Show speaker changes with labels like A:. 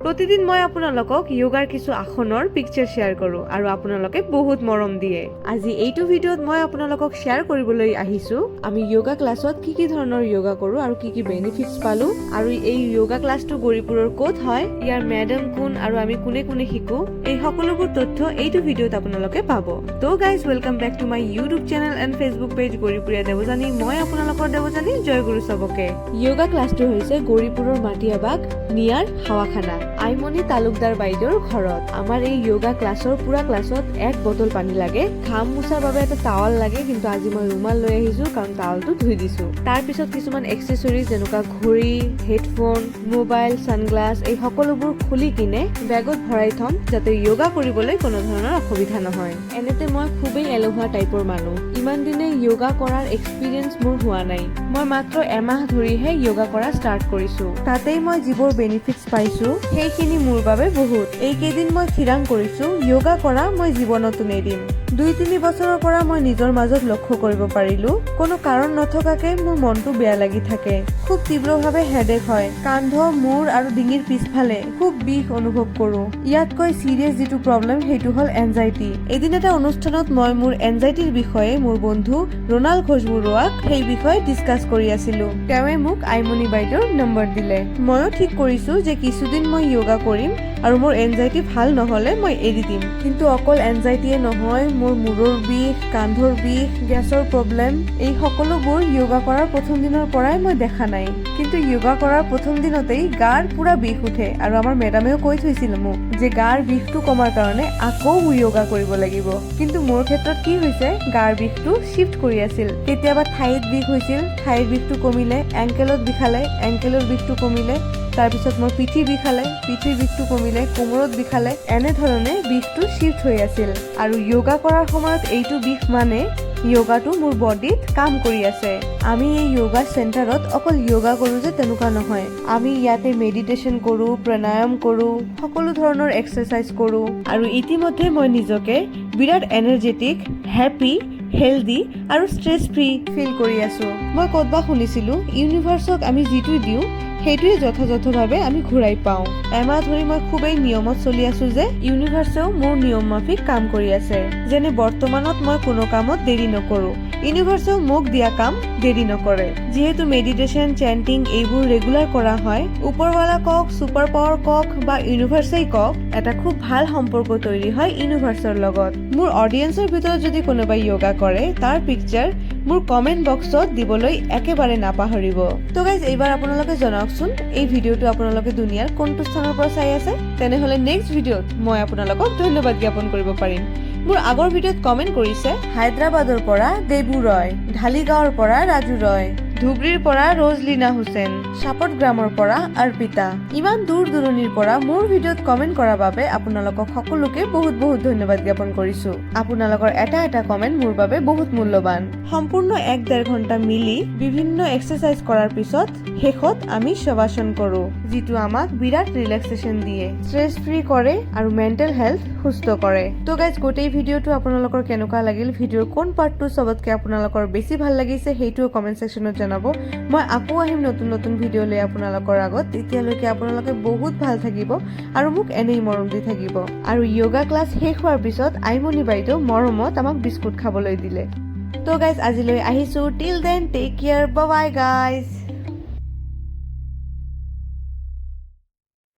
A: প্ৰতিদিন মই আপোনালোকক যোগাৰ কিছু আসনৰ পিকচাৰ শ্বেয়াৰ কৰো আৰু আপোনালোকে বহুত মৰম দিয়ে। আজি এইটো ভিডিঅ'ত মই আপোনালোকক শ্বেয়াৰ কৰিবলৈ আহিছো আমি যোগা ক্লাছত কি ধৰণৰ যোগা কৰো আৰু কি বেনিফিটছ পালো আৰু এই যোগা ক্লাছটো গৰিপুৰৰ ক'ত হয়, ইয়াৰ মেডাম কোন আৰু আমি কোনে কোনে শিকো, এই সকলোবোৰ তথ্য এইটো ভিডিঅ'ত আপোনালোকে পাব। তো guys welcome back to my YouTube channel and Facebook page গৰিপুৰীয়া দেৱজানী। মই আপোনালোকৰ দেৱজানী জয়গুৰু চবকে। যোগা ক্লাছটো হৈছে গৰিপুৰৰ মাটিয়াবাগ নিয়াৰ হাৱাখানা আইমণি তালুকদাৰ বাইদেউৰ ঘৰত। আমাৰ এই যোগা ক্লাছৰ পুৰা ক্লাছত 1 বটল পানী লাগে, ঘাম মুছাৰ বাবে এটা টাৱাল লাগে, কিন্তু আজি মই ৰুমাল লৈ আহিছো কাৰণ টাৱালটো ধুই দিছো। তাৰ পিছত কিছুমান এক্সেসৰিজ যেনেকুৱা ঘড়ী, হেডফোন, মোবাইল, সানগ্লাছ এই সকলোবোৰ খুলি কিনে বেগত ভৰাই থম যাতে যোগা কৰিবলৈ কোনো ধৰণৰ অসুবিধা নহয়। এনেতে মই খুবেই এলেহুৱা টাইপৰ মানুহ, ইমান দিনে যোগা কৰাৰ এক্সপিৰিয়েঞ্চ মোৰ হোৱা নাই। মই মাত্ৰ এমাহ ধৰিহে যোগা কৰা ষ্টাৰ্ট কৰিছো, তাতেই মই যিবোৰ বেনিফিটছ পাইছো সেইখিনি মোৰ বাবে বহুত। এইকেইদিন মই থিৰাং কৰিছো যোগা কৰা মই জীৱনতো নেৰিম। 2-3 বছৰৰ পৰা মই নিজৰ মাজত লক্ষ্য কৰিব পাৰিলো কোনো কাৰণ নথকাকে মোৰ মনটো বেয়া লাগি থাকে, খুব তীব্ৰভাৱে হেডেক হয়, কান্ধ, মূৰ আৰু ডিঙিৰ পিছফালে খুব বিষ অনুভৱ কৰো। ইয়াতকৈ চিৰিয়াছ যিটো প্ৰব্লেম সেইটো হ'ল এনজাইটি। এদিন এটা অনুষ্ঠানত মই মোৰ এনজাইটিৰ বিষয়ে মোৰ বন্ধু ৰোনাল ঘোষ বৰুৱাক সেই বিষয়ে ডিছকাছ কৰি আছিলো। তেওঁৱে মোক আইমণি বাইদেউৰ নম্বৰ দিলে। ময়ো ঠিক কৰিছো যে কিছুদিন মই যোগা কৰিম আৰু মোৰ এনজাইটি ভাল নহলে মই এৰি দিম। কিন্তু অকল এনজাইটিয়ে নহয়, মোৰ মূৰৰ বিষ, কান্ধৰ বিষ, গেছৰ প্ৰব্লেম এই সকলোবোৰ যোগা কৰাৰ প্ৰথম দিনৰ পৰাই মই দেখা নাই। কিন্তু যোগা কৰাৰ প্ৰথম দিনতেই গাৰ পুৰা বিষ উঠে আৰু আমাৰ মেডামেও কৈ থৈছিল মোক যে গাৰ বিষটো কমাৰ কাৰণে আকৌ যোগা কৰিব লাগিব। কিন্তু মোৰ ক্ষেত্ৰত কি হৈছে, গাৰ বিষটো শিফট কৰি আছিল। কেতিয়াবা ঠাইত বিষ হৈছিল, ঠাইৰ বিষটো কমিলে, এংকেলত বিষালে, এংকেলৰ বিষটো কমিলে, তাৰপিছত মোৰ পিঠি বিষালে, পিঠিৰ বিষটো কমিলে, কোমৰত বিষালে, এনেধৰণে বিষটো শিফট হৈ আছিল। আৰু যোগা কৰাৰ সময়ত এইটো বিষ মানে যোগাটো মোৰ বডিত কাম কৰি আছে। আমি এই যোগা চেণ্টাৰত অকল যোগা কৰো যে তেনেকুৱা নহয়, আমি ইয়াতে মেডিটেশ্যন কৰো, প্ৰাণায়াম কৰো, সকলো ধৰণৰ এক্সাৰচাইজ কৰো। আৰু ইতিমধ্যে মই নিজকে বিৰাট এনাৰ্জেটিক, হেপী, হেল্ডি আৰু ষ্ট্ৰেছ ফ্ৰী ফিল কৰি আছো। মই ক'তবা শুনিছিলো ইউনিভাৰ্চক আমি যিটো দিওঁ সেইটোৱে যথাযথভাৱে আমি ঘূৰাই পাওঁ। এমাহ ধৰি মই খুবেই নিয়মত চলি আছো যে ইউনিভাৰ্চেও মোৰ নিয়ম মাফিক কাম কৰি আছে। যেনে বৰ্তমানত মই কোনো কামত দেৰি নকৰো, ইউনিভাৰ্চেও মোক দিয়া কাম দেৰি নকৰে। যিহেতু মেডিটেশ্যন, চেণ্টিং এইবোৰ ৰেগুলাৰ কৰা হয়, ওপৰৱালা কওক, ছুপাৰ পাৱাৰ কওক বা ইউনিভাৰ্চেই কওক, এটা খুব ভাল সম্পৰ্ক তৈৰি হয় ইউনিভাৰ্চৰ লগত। মোৰ অডিয়েন্সৰ ভিতৰত যদি কোনোবাই যোগা কৰে তাৰ পিকচাৰ মোৰ কমেন্ট বক্সত দিবলৈ একেবাৰে নাপাহৰিব। তো গাইজ এইবাৰ আপোনালোকে জনাওকচোন এই ভিডিঅ'টো আপোনালোকে দুনিয়াৰ কোনটো স্থানৰ পৰা চাই আছে, তেনেহলে নেক্সট ভিডিঅ'ত মই আপোনালোকক ধন্যবাদ জ্ঞাপন কৰিব পাৰিম। মোৰ আগৰ ভিডিঅ'ত কমেন্ট কৰিছে হায়দৰাবাদৰ পৰা দেবু ৰয়, ঢালিগাঁৱৰ পৰা ৰাজু ৰয়, ধুবুৰীৰ পৰা ৰজলিনা হুছেইন, সাপটগ্ৰামৰ পৰা অৰ্পিতা। ইমান দূৰ দূৰণিৰ পৰা মোৰ ভিডিঅ'ত কমেন্ট কৰাৰ বাবে আপোনালোকক সকলোকে বহুত বহুত ধন্যবাদ জ্ঞাপন কৰিছো। আপোনালোকৰ এটা এটা কমেন্ট মোৰ বাবে বহুত মূল্যৱান। সম্পূৰ্ণ 1-1.5 ঘণ্টা মিলি বিভিন্ন এক্সাৰচাইজ কৰাৰ পিছত শেষত আমি শৱাসন কৰো, যিটো আমাক বিৰাট ৰিলেক্সেশ্যন দিয়ে, ষ্ট্ৰেছ ফ্ৰী কৰে আৰু মেণ্টেল হেল্থ সুস্থ কৰে। তো গাইজ গোটেই ভিডিঅ'টো আপোনালোকৰ কেনেকুৱা লাগিল, ভিডিঅ'ৰ কোন পাৰ্টটো চবতকে আপোনালোকৰ বেছি ভাল লাগিছে সেইটোও কমেন্ট ছেকশ্যনত জনাব। মই আকৌ আহিম নতুন নতুন ভিডিঅ' লৈ আপোনালোকৰ আগত। তেতিয়ালৈকে আপোনালোকে বহুত ভাল থাকিব আৰু মোক এনেই মৰম দি থাকিব। আৰু যোগা ক্লাছ শেষ হোৱাৰ পিছত আইমণি বাইদেউ মৰমত আমাক বিস্কুট খাবলৈ দিলে। তো গাইজ আজিলৈ আহিছো, till then take care, bye bye guys.